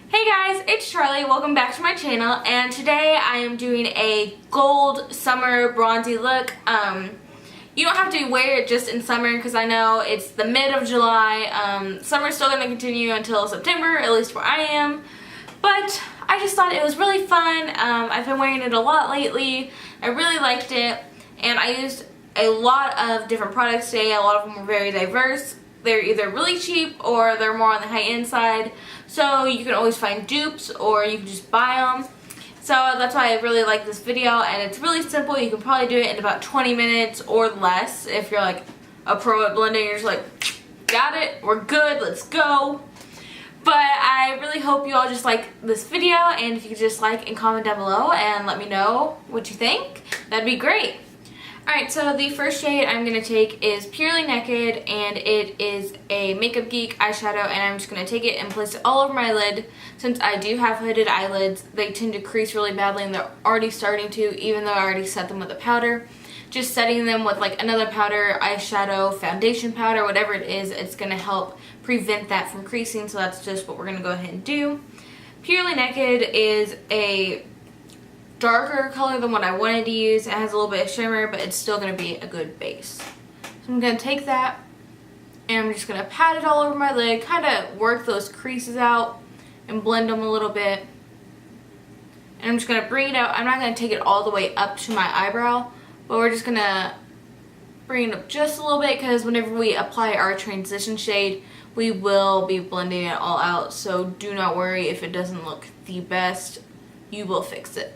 Hey guys, it's Charlie. Welcome back to my channel, and today I am doing a gold summer bronzy look. You don't have to wear it just in summer because I know it's the mid of July. Summer's still going to continue until September, at least where I am. But I just thought it was really fun. I've been wearing it a lot lately. I really liked it, and I used a lot of different products today. A lot of them were very diverse. They're either really cheap or they're more on the high-end side. So you can always find dupes or you can just buy them. So that's why I really like this video, and it's really simple. You can probably do it in about 20 minutes or less if you're like a pro at blending. You're just like, got it, we're good, let's go. But I really hope you all just like this video, and if you could just like and comment down below and let me know what you think, that'd be great. Alright, so the first shade I'm going to take is Purely Naked, and it is a Makeup Geek eyeshadow, and I'm just going to take it and place it all over my lid. Since I do have hooded eyelids, they tend to crease really badly, and they're already starting to, even though I already set them with a powder. Just setting them with like another powder, eyeshadow, foundation powder, whatever it is, it's going to help prevent that from creasing, so that's just what we're going to go ahead and do. Purely Naked is a darker color than what I wanted to use. It has a little bit of shimmer, but it's still going to be a good base. So I'm going to take that and I'm just going to pat it all over my lid, kind of work those creases out and blend them a little bit. And I'm just going to bring it out. I'm not going to take it all the way up to my eyebrow, but we're just going to bring it up just a little bit, because whenever we apply our transition shade, we will be blending it all out. So do not worry if it doesn't look the best. You will fix it.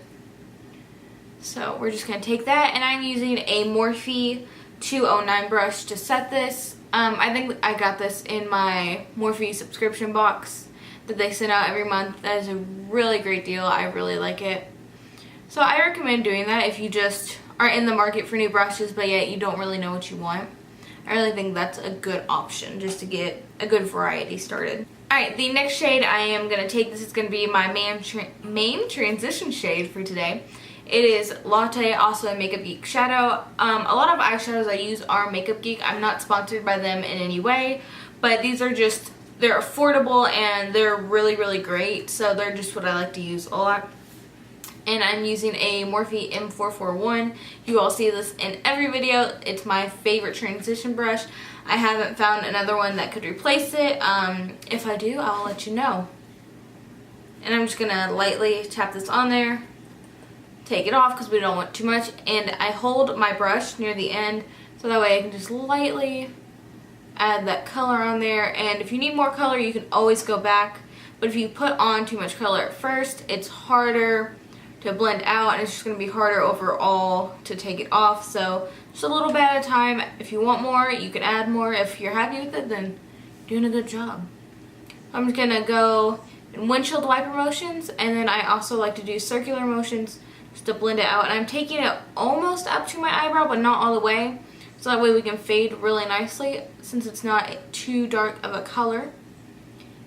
So we're just going to take that, and I'm using a Morphe 209 brush to set this. I think I got this in my Morphe subscription box that they send out every month. That is a really great deal. I really like it. So I recommend doing that if you just are in the market for new brushes, but yet you don't really know what you want. I really think that's a good option just to get a good variety started. Alright, the next shade I am going to take, this is going to be my main transition shade for today. It is Latte, also a Makeup Geek shadow. A lot of eyeshadows I use are Makeup Geek. I'm not sponsored by them in any way, but these are just, they're affordable and they're really, really great. So they're just what I like to use a lot. And I'm using a Morphe M441. You all see this in every video. It's my favorite transition brush. I haven't found another one that could replace it. If I do, I'll let you know. And I'm just going to lightly tap this on there. Take it off because we don't want too much, and I hold my brush near the end so that way I can just lightly add that color on there. And if you need more color, you can always go back, but if you put on too much color at first, it's harder to blend out, and it's just going to be harder overall to take it off. So just a little bit at a time. If you want more, you can add more. If you're happy with it, then you're doing a good job. I'm just going to go in windshield wiper motions, and then I also like to do circular motions just to blend it out. And I'm taking it almost up to my eyebrow, but not all the way, so that way we can fade really nicely since it's not too dark of a color.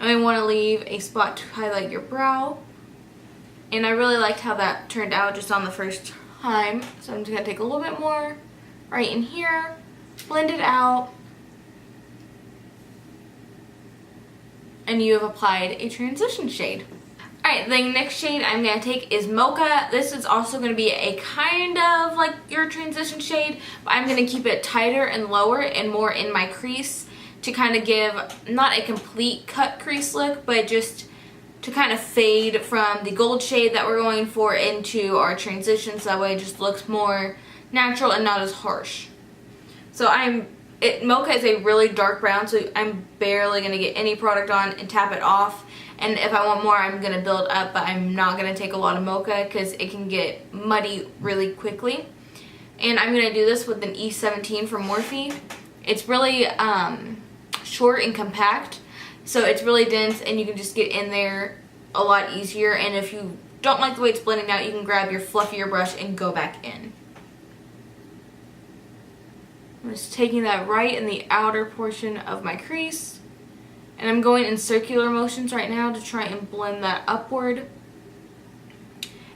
And I want to leave a spot to highlight your brow, and I really liked how that turned out just on the first time. So I'm just going to take a little bit more right in here, blend it out, and you have applied a transition shade. Alright, the next shade I'm going to take is Mocha. This is also going to be a kind of like your transition shade, but I'm going to keep it tighter and lower and more in my crease to kind of give not a complete cut crease look, but just to kind of fade from the gold shade that we're going for into our transition, so that way it just looks more natural and not as harsh. So Mocha is a really dark brown, so I'm barely going to get any product on and tap it off. And if I want more, I'm going to build up, but I'm not going to take a lot of Mocha because it can get muddy really quickly. And I'm going to do this with an E17 from Morphe. It's really short and compact, so it's really dense, and you can just get in there a lot easier. And if you don't like the way it's blending out, you can grab your fluffier brush and go back in. I'm just taking that right in the outer portion of my crease. And I'm going in circular motions right now to try and blend that upward.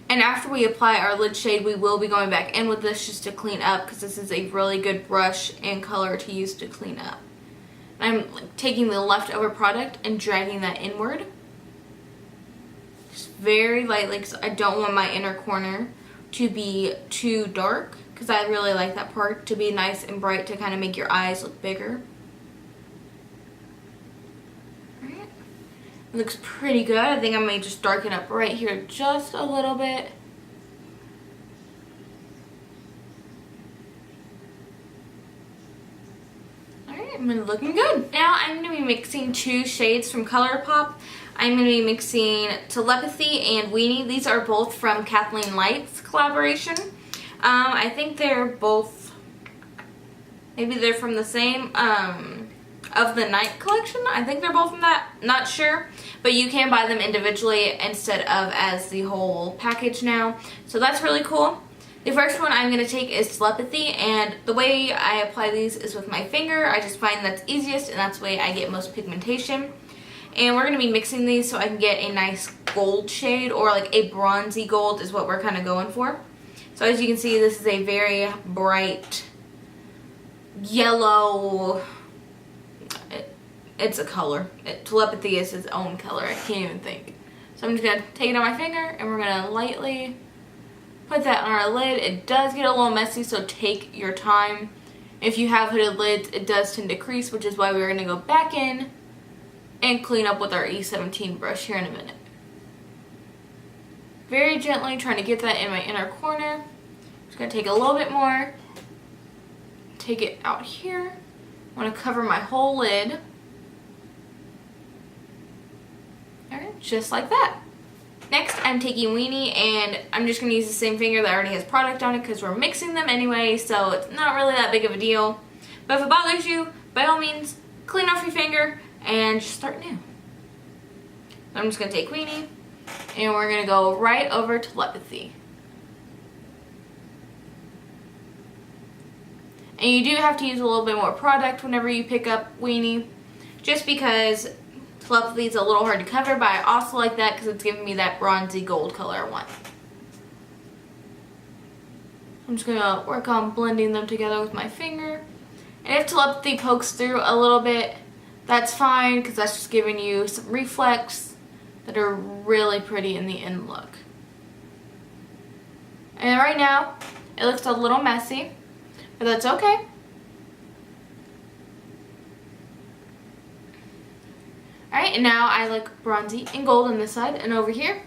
And after we apply our lid shade, we will be going back in with this just to clean up, because this is a really good brush and color to use to clean up. I'm taking the leftover product and dragging that inward. very lightly because I don't want my inner corner to be too dark, because I really like that part to be nice and bright to kind of make your eyes look bigger. Alright. It looks pretty good. I think I may just darken up right here just a little bit. Alright, looking good. Now I'm going to be mixing two shades from ColourPop. I'm going to be mixing Telepathy and Weenie. These are both from Kathleen Light's collaboration. I think they're both, maybe they're from the same, of the Night collection. I think they're both from that, not sure. But you can buy them individually instead of as the whole package now. So that's really cool. The first one I'm going to take is Telepathy, and the way I apply these is with my finger. I just find that's easiest, and that's the way I get most pigmentation. And we're going to be mixing these so I can get a nice gold shade, or like a bronzy gold is what we're kind of going for. So as you can see, this is a very bright yellow, it's a color. Telepathy is its own color, I can't even think. So I'm just going to take it on my finger and we're going to lightly put that on our lid. It does get a little messy, so take your time. If you have hooded lids, it does tend to crease, which is why we're going to go back in and clean up with our E17 brush here in a minute. Very gently trying to get that in my inner corner. Just going to take a little bit more. Take it out here. I want to cover my whole lid. Alright, just like that. Next, I'm taking Weenie, and I'm just going to use the same finger that already has product on it because we're mixing them anyway, so it's not really that big of a deal. But if it bothers you, by all means, clean off your finger and just start new. So I'm just going to take Weenie, and we're going to go right over Telepathy. And you do have to use a little bit more product whenever you pick up Weenie, just because Telepathy is a little hard to cover, but I also like that because it's giving me that bronzy gold color I want. I'm just going to work on blending them together with my finger. And if Telepathy pokes through a little bit, that's fine, because that's just giving you some reflex that are really pretty in the end look. And right now, it looks a little messy, but that's okay. Alright, and now I look bronzy and gold on this side, and over here,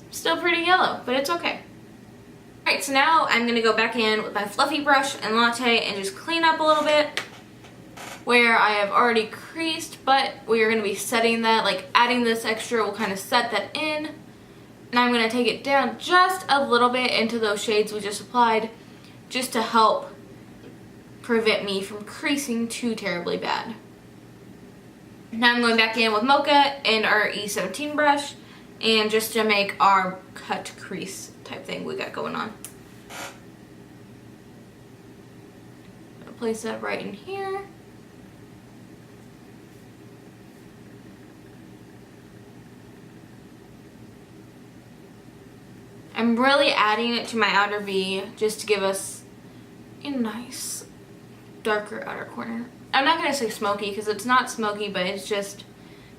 still pretty yellow, but it's okay. Alright, so now I'm going to go back in with my fluffy brush and latte and just clean up a little bit where I have already creased, but we are going to be setting that, like adding this extra will kind of set that in. And I'm going to take it down just a little bit into those shades we just applied, just to help prevent me from creasing too terribly bad. Now I'm going back in with Mocha and our E17 brush, and just to make our cut crease type thing we got going on. I'm gonna place that right in here. I'm really adding it to my outer V just to give us a nice darker outer corner. I'm not going to say smoky because it's not smoky, but it's just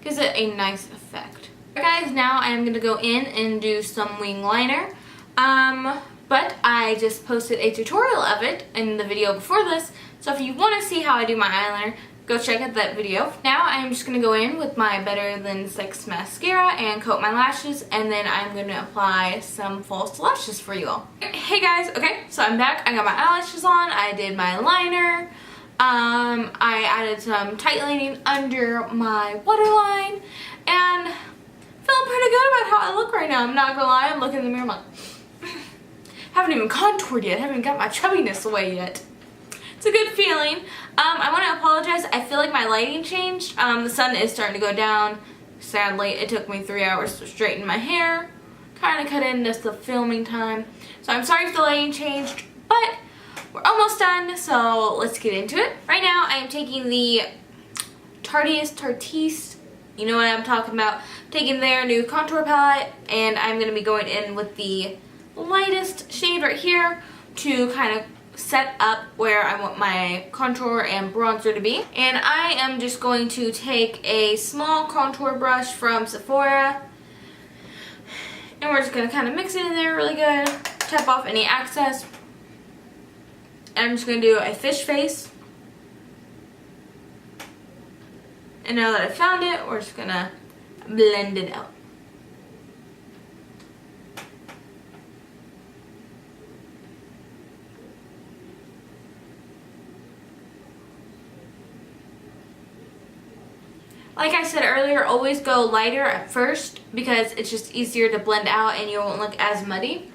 gives it a nice effect. Alright guys, now I'm going to go in and do some wing liner. But I just posted a tutorial of it in the video before this, so if you want to see how I do my eyeliner, go check out that video. Now I'm just going to go in with my Better Than Sex mascara and coat my lashes, and then I'm going to apply some false lashes for you all. Hey guys, okay, so I'm back. I got my eyelashes on, I did my liner, I added some tightening under my waterline, and feeling pretty good about how I look right now. I'm not gonna lie, I'm looking in the mirror, I'm like, haven't even contoured yet, haven't even got my chubbiness away yet. It's a good feeling. I want to apologize. I feel like my lighting changed. The sun is starting to go down. Sadly, it took me 3 hours to straighten my hair. Kind of cut in just the filming time. So I'm sorry if the lighting changed, but we're almost done, so let's get into it. Right now, I am taking the Tarteist, you know what I'm talking about, taking their new contour palette, and I'm going to be going in with the lightest shade right here to kind of set up where I want my contour and bronzer to be. And I am just going to take a small contour brush from Sephora, just going to kind of mix it in there really good, tap off any excess, and I'm just going to do a fish face. And now that I've found it, we're just going to blend it out. Like I said earlier, always go lighter at first because it's just easier to blend out and you won't look as muddy.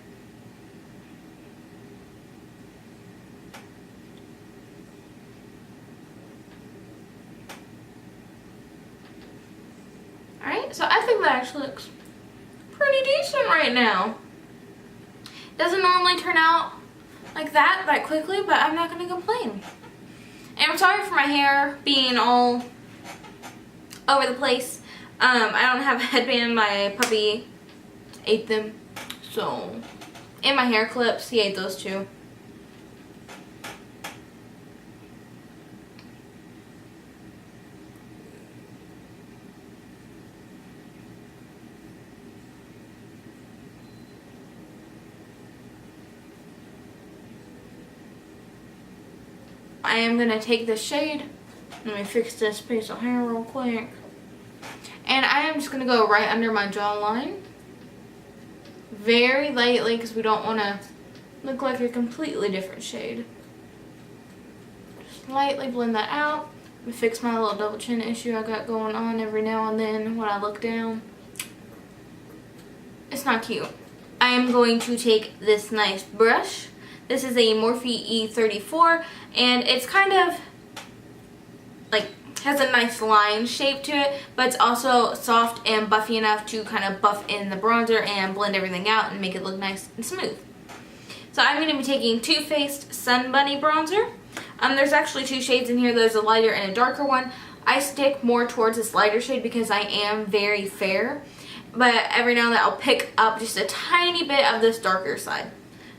Alright, so I think that actually looks pretty decent right now. Doesn't normally turn out like that quickly, but I'm not going to complain. And I'm sorry for my hair being all over the place. I don't have a headband. My puppy ate them. So, and my hair clips, he ate those too. I am going to take this shade. Let me fix this piece of hair real quick. And I am just going to go right under my jawline. Very lightly because we don't want to look like a completely different shade. Just lightly blend that out. Let me fix my little double chin issue I got going on every now and then when I look down. It's not cute. I am going to take this nice brush. This is a Morphe E34 and it's kind of like has a nice line shape to it, but it's also soft and buffy enough to kind of buff in the bronzer and blend everything out and make it look nice and smooth. So I'm going to be taking Too Faced Sun Bunny bronzer. There's actually two shades in here. There's a lighter and a darker one. I stick more towards this lighter shade because I am very fair, but every now and then I'll pick up just a tiny bit of this darker side.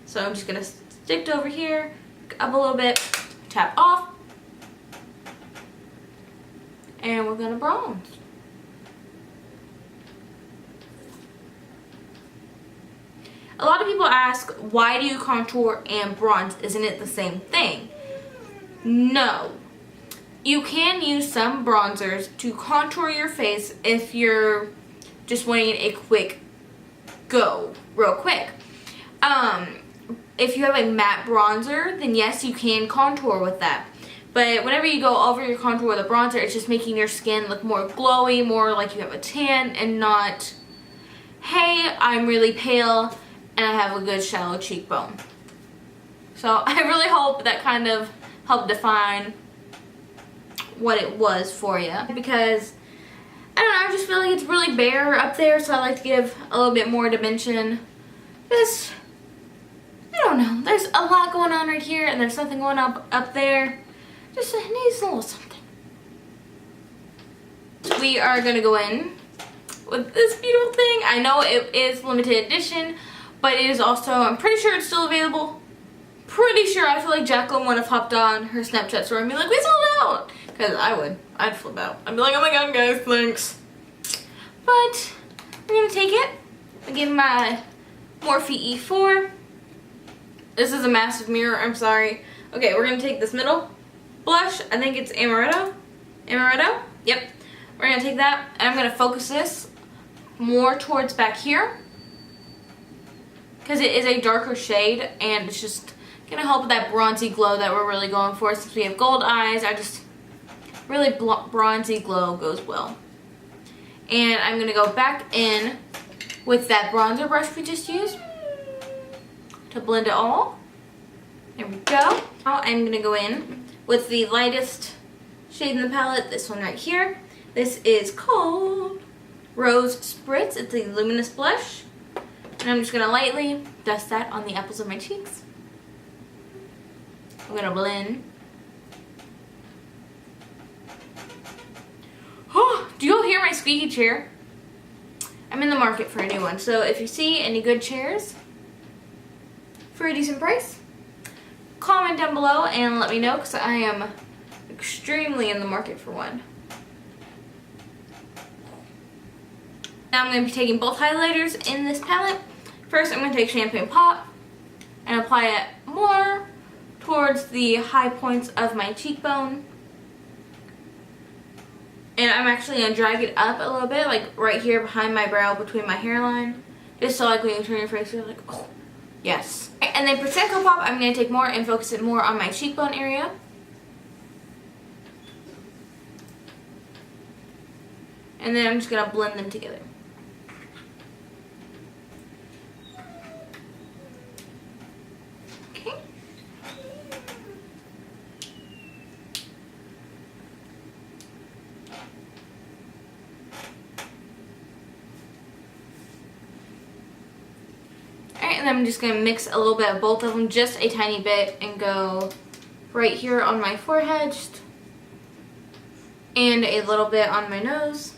So I'm just going to stick over here, up a little bit, tap off, and we're going to bronze. A lot of people ask, why do you contour and bronze? Isn't it the same thing? No. You can use some bronzers to contour your face if you're just wanting a quick go, real quick. If you have a matte bronzer, then yes, you can contour with that. But whenever you go over your contour with a bronzer, it's just making your skin look more glowy, more like you have a tan, and not, hey, I'm really pale and I have a good shallow cheekbone. So I really hope that kind of helped define what it was for you. Because, I don't know, I just feel like it's really bare up there, so I like to give a little bit more dimension. Just, I don't know, there's a lot going on right here, and there's something going up there. Just needs a little something. We are going to go in with this beautiful thing. I know it is limited edition, but it is also, I'm pretty sure it's still available. Pretty sure, I feel like Jacqueline would have hopped on her Snapchat story and be like, we sold out! Because I would. I'd flip out. I'd be like, oh my god, guys, thanks. But, I'm going to take it. Again, my Morphe E4. This is a massive mirror, I'm sorry. Okay, we're going to take this middle blush. I think it's Amaretto. Amaretto? Yep. We're going to take that, and I'm going to focus this more towards back here. Because it is a darker shade, and it's just going to help with that bronzy glow that we're really going for. Since we have gold eyes, I just really bronzy glow goes well. And I'm going to go back in with that bronzer brush we just used to blend it all. There we go. Now I'm going to go in with the lightest shade in the palette, this one right here. This is called Rose Spritz. It's a luminous blush. And I'm just going to lightly dust that on the apples of my cheeks. I'm going to blend. Oh, do you all hear my squeaky chair? I'm in the market for a new one. So if you see any good chairs for a decent price, comment down below and let me know, because I am extremely in the market for one. Now I'm going to be taking both highlighters in this palette. First, I'm going to take Champagne Pop and apply it more towards the high points of my cheekbone. And I'm actually going to drag it up a little bit, like right here behind my brow between my hairline. Just so like when you turn your face, you're like, oh, yes. And then Prosecco Pop, I'm going to take more and focus it more on my cheekbone area. And then I'm just going to blend them together. Okay. Alright, and then I'm just going to mix a little bit of both of them, just a tiny bit, and go right here on my forehead, and a little bit on my nose.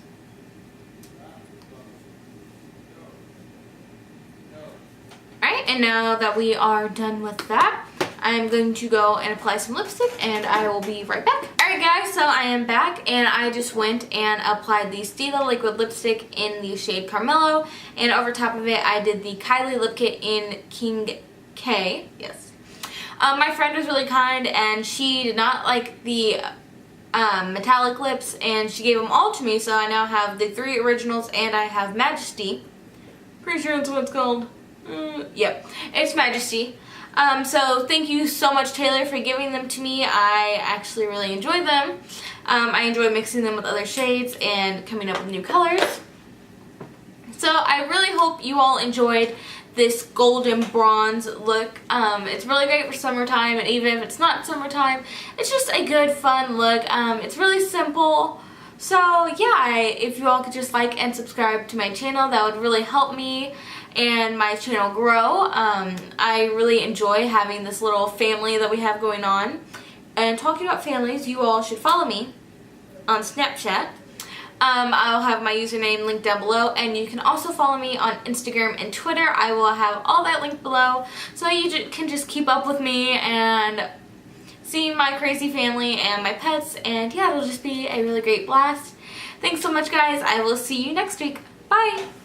Alright, and now that we are done with that, I'm going to go and apply some lipstick, and I will be right back. Alright guys, so I am back, and I just went and applied the Stila liquid lipstick in the shade Carmelo, and over top of it I did the Kylie lip kit in King K. Yes. My friend was really kind, and she did not like the metallic lips, and she gave them all to me, so I now have the 3 originals, and I have Majesty. Pretty sure that's what it's called. Yep, it's Majesty. So thank you so much, Taylor, for giving them to me. I actually really enjoyed them. I enjoy mixing them with other shades and coming up with new colors. So I really hope you all enjoyed this golden bronze look. It's really great for summertime, and even if it's not summertime, it's just a good fun look. It's really simple. So yeah, if you all could just like and subscribe to my channel, that would really help me and my channel grow. I really enjoy having this little family that we have going on. And talking about families, you all should follow me on Snapchat. I'll have my username linked down below, and you can also follow me on Instagram and Twitter. I will have all that linked below, so you can just keep up with me and see my crazy family and my pets, and yeah, it'll just be a really great blast. Thanks so much, guys. I will see you next week. Bye!